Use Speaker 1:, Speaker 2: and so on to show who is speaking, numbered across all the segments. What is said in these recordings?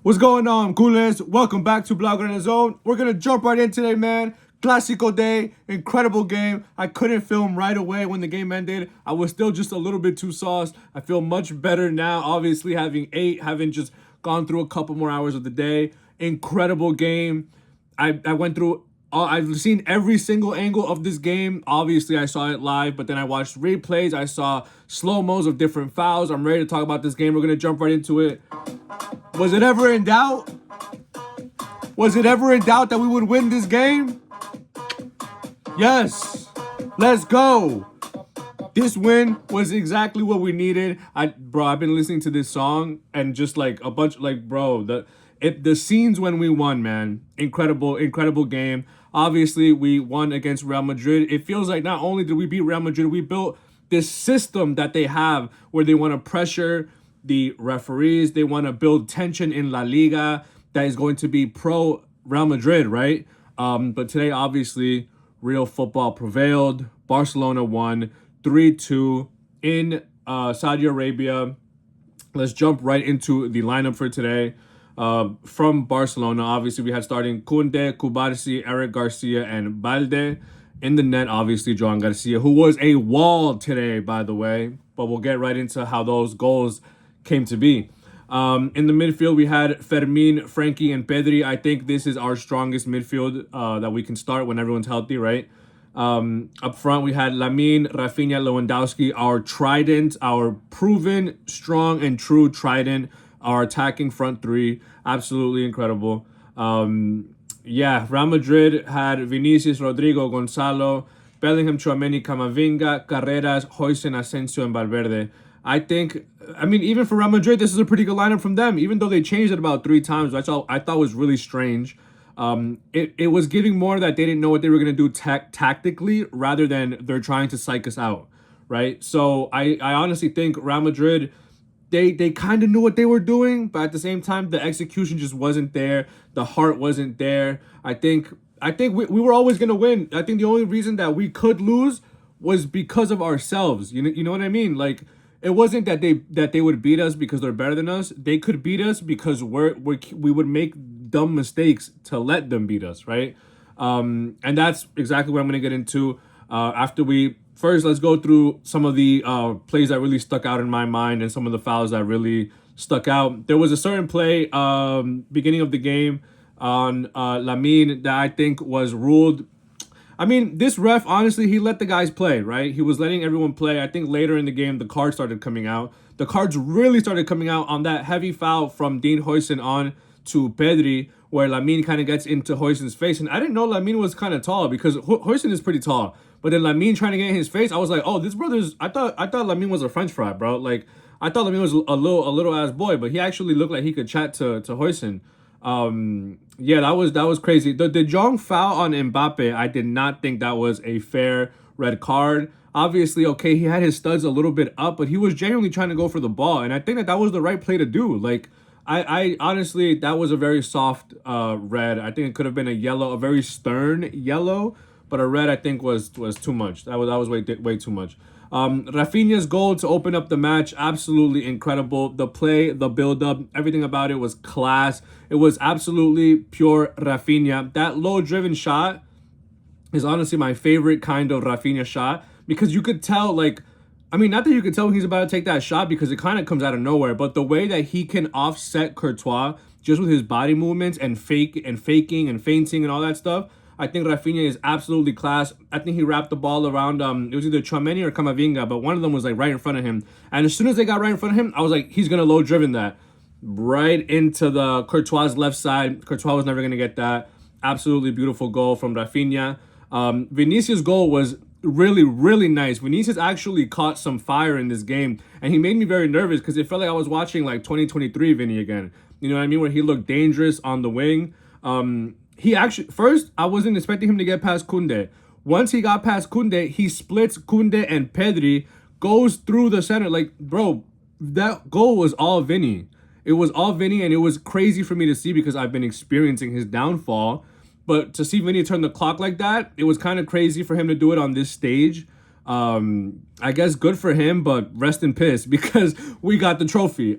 Speaker 1: What's going on, coolers? Welcome back to BlaugranaZzone. We're going to jump right in today, man. Clasico day, incredible game. I couldn't film right away when the game ended. I was still just a little bit too sauced. I feel much better now, obviously having having just gone through a couple more hours of the day. Incredible game. I went through, I've seen every single angle of this game. Obviously, I saw it live, but then I watched replays. I saw slow-mos of different fouls. I'm ready to talk about this game. We're going to jump right into it. Was it ever in doubt? Was it ever in doubt that we would win this game? Yes. Let's go. This win was exactly what we needed. I've been listening to this song and just like a bunch, like, bro, the scenes when we won, man. Incredible game. Obviously, we won against Real Madrid. It feels like not only did we beat Real Madrid, we built this system that they have where they want to pressure the referees. They want to build tension in La Liga that is going to be pro Real Madrid, right? But today, obviously, real football prevailed. Barcelona won 3-2 in Saudi Arabia. Let's jump right into the lineup for today. From Barcelona, obviously, we had starting Koundé, Cubarsí, Eric Garcia, and Balde. In the net, obviously, Joan Garcia, who was a wall today, by the way. But we'll get right into how those goals came to be. In the midfield, we had Fermin, Frenkie, and Pedri. I think this is our strongest midfield that we can start when everyone's healthy, right? Up front, we had Lamine, Rafinha, Lewandowski, our trident, our proven, strong, and true trident, our attacking front three. Absolutely incredible. Yeah, Real Madrid had Vinicius, Rodrigo, Gonzalo, Bellingham, Tchouaméni, Camavinga, Carreras, Huijsen, Asensio, and Valverde. I mean, even for Real Madrid, this is a pretty good lineup from them, even though they changed it about 3 times, which I thought was really strange. It was giving more that they didn't know what they were going to do tactically rather than they're trying to psych us out, right? So I honestly think Real Madrid, they kind of knew what they were doing, but at the same time, the execution just wasn't there. The heart wasn't there. I think we were always going to win. I think the only reason that we could lose was because of ourselves. You know what I mean? Like, it wasn't that they would beat us because they're better than us. They could beat us because we would make dumb mistakes to let them beat us, right? And that's exactly what I'm going to get into after we... First, let's go through some of the plays that really stuck out in my mind and some of the fouls that really stuck out. There was a certain play beginning of the game on Lamine that I think was ruled. I mean, this ref, honestly, he let the guys play, right? He was letting everyone play. I think later in the game, the cards started coming out. The cards really started coming out on that heavy foul from Dean Huijsen on to Pedri, where Lamine kind of gets into Huijsen's face. And I didn't know Lamine was kind of tall because Huijsen is pretty tall. But then Lamine trying to get in his face, I was like, oh, this brother's... I thought Lamine was a French fry, bro. Like, I thought Lamine was a little ass boy, but he actually looked like he could chat to Huijsen. Yeah, that was crazy. The De Jong foul on Mbappe, I did not think that was a fair red card. Obviously, okay, he had his studs a little bit up, but he was genuinely trying to go for the ball, and I think that was the right play to do. Like, I honestly, that was a very soft red. I think it could have been a yellow, a very stern yellow, but a red I think was too much. That was way too much. Rafinha's goal to open up the match, absolutely incredible. The play, the build-up, everything about it was class. It was absolutely pure Rafinha. That low-driven shot is honestly my favorite kind of Rafinha shot because you could tell, like, I mean, not that you could tell when he's about to take that shot because it kind of comes out of nowhere, but the way that he can offset Courtois just with his body movements and faking and feinting and all that stuff, I think Rafinha is absolutely class. I think he wrapped the ball around, it was either Tchouaméni or Camavinga, but one of them was like right in front of him. And as soon as they got right in front of him, I was like, he's going to low-driven that. Right into the Courtois' left side. Courtois was never going to get that. Absolutely beautiful goal from Rafinha. Vinicius' goal was really nice. Vinicius actually caught some fire in this game, and he made me very nervous because it felt like I was watching like 2023 Vinny again. You know what I mean? Where he looked dangerous on the wing. He actually, first, I wasn't expecting him to get past Koundé. Once he got past Koundé, he splits Koundé and Pedri, goes through the center. Like, bro, that goal was all Vinny. It was all Vinny, and it was crazy for me to see because I've been experiencing his downfall. But to see Vinny turn the clock like that, it was kind of crazy for him to do it on this stage. I guess good for him, but rest in piss because we got the trophy.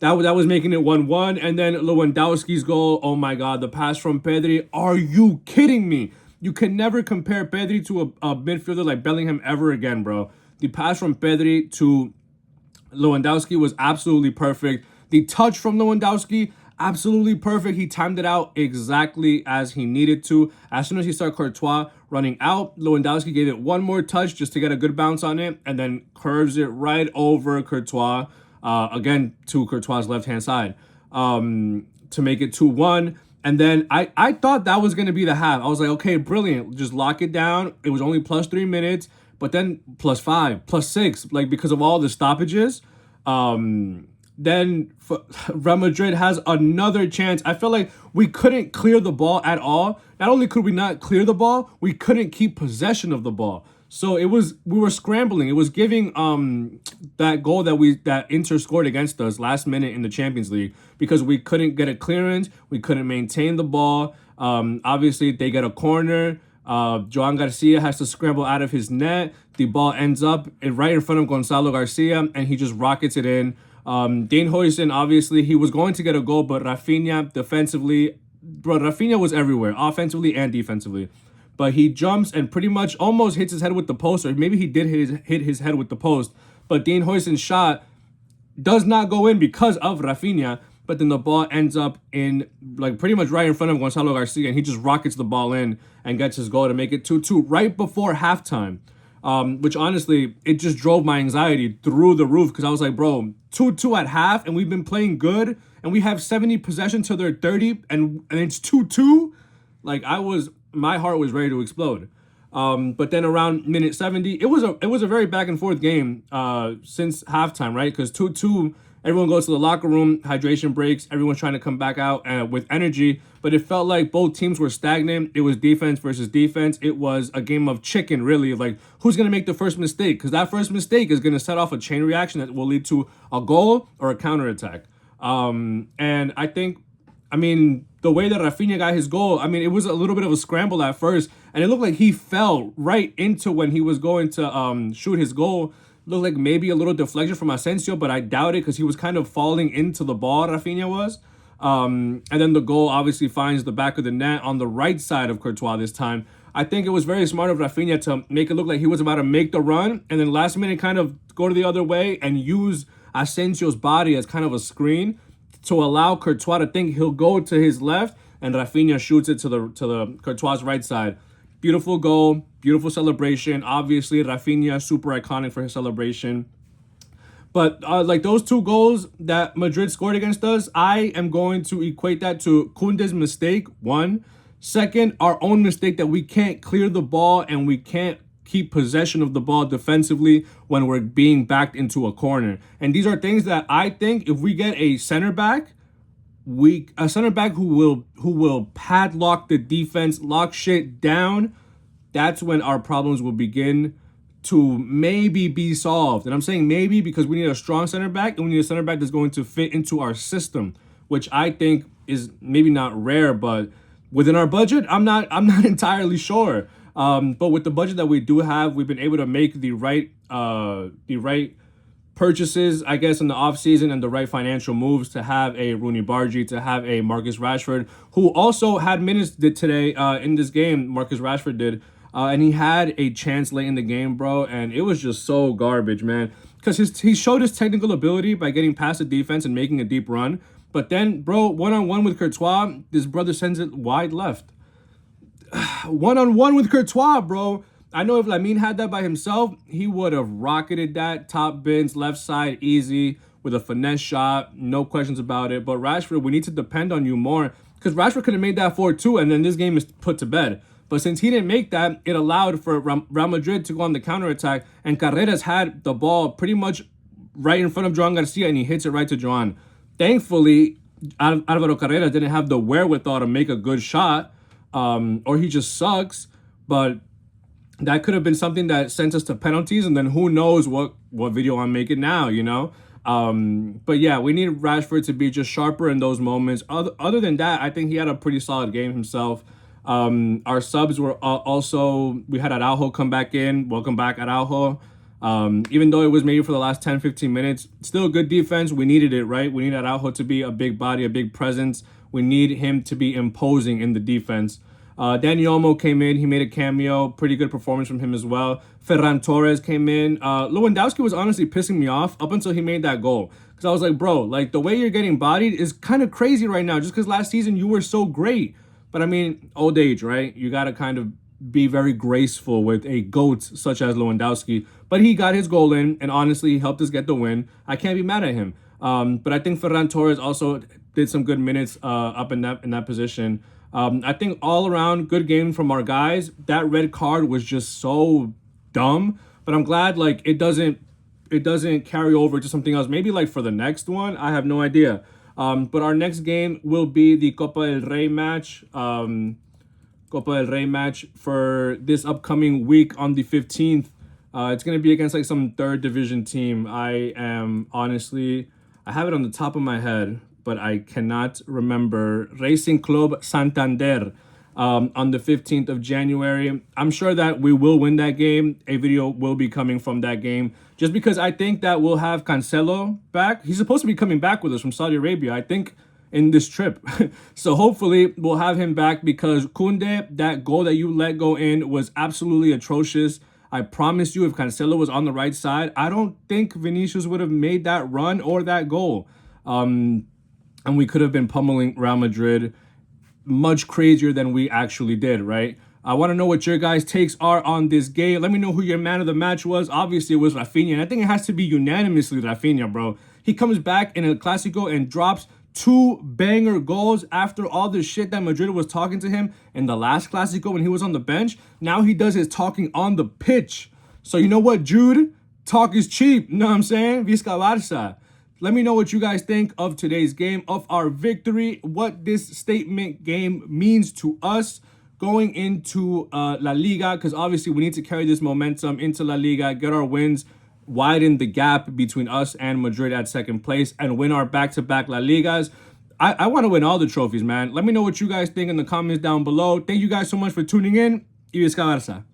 Speaker 1: That was making it 1-1. And then Lewandowski's goal. Oh my God, the pass from Pedri. Are you kidding me? You can never compare Pedri to a midfielder like Bellingham ever again, bro. The pass from Pedri to Lewandowski was absolutely perfect. The touch from Lewandowski, absolutely perfect. He timed it out exactly as he needed to. As soon as he saw Courtois running out, Lewandowski gave it one more touch just to get a good bounce on it, and then curves it right over Courtois, again, to Courtois' left-hand side, to make it 2-1. And then I thought that was going to be the half. I was like, okay, brilliant. Just lock it down. It was only plus 3 minutes, but then plus 5, plus 6, like because of all the stoppages. Then Real Madrid has another chance. I felt like we couldn't clear the ball at all. Not only could we not clear the ball, we couldn't keep possession of the ball. So we were scrambling. It was giving that goal that Inter scored against us last minute in the Champions League, because we couldn't get a clearance, we couldn't maintain the ball. Obviously they get a corner. Joan Garcia has to scramble out of his net. The ball ends up right in front of Gonzalo Garcia, and he just rockets it in. Dane Huijsen, obviously, he was going to get a goal, but Rafinha defensively, bro, Rafinha was everywhere, offensively and defensively. But he jumps and pretty much almost hits his head with the post, or maybe he did hit his head with the post. But Dane Huijsen's shot does not go in because of Rafinha, but then the ball ends up in, like, pretty much right in front of Gonzalo Garcia, and he just rockets the ball in and gets his goal to make it 2-2 right before halftime. Which honestly, it just drove my anxiety through the roof, because I was like, bro, 2-2 at half, and we've been playing good, and we have 70 possession to their 30, and it's 2-2. Like, my heart was ready to explode. But then around minute 70, it was a very back and forth game since halftime, right? Because 2-2, everyone goes to the locker room, hydration breaks, everyone's trying to come back out with energy. But it felt like both teams were stagnant. It was defense versus defense. It was a game of chicken, really, of like, who's going to make the first mistake? Because that first mistake is going to set off a chain reaction that will lead to a goal or a counterattack. And I mean, the way that Rafinha got his goal, I mean, it was a little bit of a scramble at first, and it looked like he fell right into when he was going to shoot his goal. Looked like maybe a little deflection from Asensio, but I doubt it, because he was kind of falling into the ball, Rafinha was. And then the goal obviously finds the back of the net on the right side of Courtois this time. I think it was very smart of Rafinha to make it look like he was about to make the run, and then last minute kind of go to the other way and use Asensio's body as kind of a screen to allow Courtois to think he'll go to his left, and Rafinha shoots it to the Courtois' right side. Beautiful goal, beautiful celebration. Obviously, Rafinha, super iconic for his celebration. But like those two goals that Madrid scored against us, I am going to equate that to Koundé's mistake, one. Second, our own mistake that we can't clear the ball and we can't keep possession of the ball defensively when we're being backed into a corner. And these are things that I think if we get a center back who will padlock the defense, lock shit down, that's when our problems will begin to maybe be solved. And I'm saying maybe because we need a strong center back, and we need a center back that's going to fit into our system, which I think is maybe not rare, but within our budget, I'm not entirely sure. But with the budget that we do have, we've been able to make the right purchases, I guess, in the offseason, and the right financial moves to have a Rooney Bargi, to have a Marcus Rashford, who also had minutes today in this game. Marcus Rashford did. And he had a chance late in the game, bro, and it was just so garbage, man. Because he showed his technical ability by getting past the defense and making a deep run. But then, bro, one-on-one with Courtois, this brother sends it wide left. One-on-one with Courtois, bro. I know if Lamine had that by himself, he would have rocketed that top bins, left side, easy, with a finesse shot, no questions about it. But Rashford, we need to depend on you more, because Rashford could have made that 4-2, and then this game is put to bed. But since he didn't make that, it allowed for Real Madrid to go on the counterattack, and Carreras had the ball pretty much right in front of Joan Garcia, and he hits it right to Joan. Thankfully, Alvaro Carreras didn't have the wherewithal to make a good shot, or he just sucks. But that could have been something that sent us to penalties, and then who knows what video I'm making now, you know? But yeah, we need Rashford to be just sharper in those moments. Other than that, I think he had a pretty solid game himself. Our subs were also, we had Araujo come back in. Welcome back, Araujo. Even though it was maybe for the last 10-15 minutes, still good defense. We needed it, right? We need Araujo to be a big body, a big presence. We need him to be imposing in the defense. Dani Olmo came in. He made a cameo. Pretty good performance from him as well. Ferran Torres came in. Lewandowski was honestly pissing me off up until he made that goal. Because I was like, bro, like the way you're getting bodied is kind of crazy right now just because last season you were so great. But I mean, old age, right? You got to kind of be very graceful with a GOAT such as Lewandowski. But he got his goal in and honestly he helped us get the win. I can't be mad at him. But I think Ferran Torres also did some good minutes up in that position. I think all around good game from our guys. That red card was just so dumb, but I'm glad like it doesn't carry over to something else. Maybe like for the next one, I have no idea. But our next game will be the Copa del Rey match. Copa del Rey match for this upcoming week on the 15th. It's gonna be against like some third division team. I have it on the top of my head, but I cannot remember. Racing Club Santander on the 15th of January. I'm sure that we will win that game. A video will be coming from that game just because I think that we'll have Cancelo back. He's supposed to be coming back with us from Saudi Arabia, I think, in this trip. So hopefully we'll have him back because Koundé, that goal that you let go in was absolutely atrocious. I promise you, if Cancelo was on the right side, I don't think Vinicius would have made that run or that goal. And we could have been pummeling Real Madrid much crazier than we actually did, right? I want to know what your guys' takes are on this game. Let me know who your man of the match was. Obviously, it was Rafinha, and I think it has to be unanimously Rafinha, bro. He comes back in El Clasico and drops 2 banger goals after all the shit that Madrid was talking to him in the last Clasico when he was on the bench. Now he does his talking on the pitch. So you know what, Jude? Talk is cheap. You know what I'm saying? VISCA Barça. Let me know what you guys think of today's game, of our victory, what this statement game means to us going into La Liga, because obviously we need to carry this momentum into La Liga, get our wins, widen the gap between us and Madrid at second place, and win our back-to-back La Ligas. I want to win all the trophies, man. Let me know what you guys think in the comments down below. Thank you guys so much for tuning in. Y Visca Barça.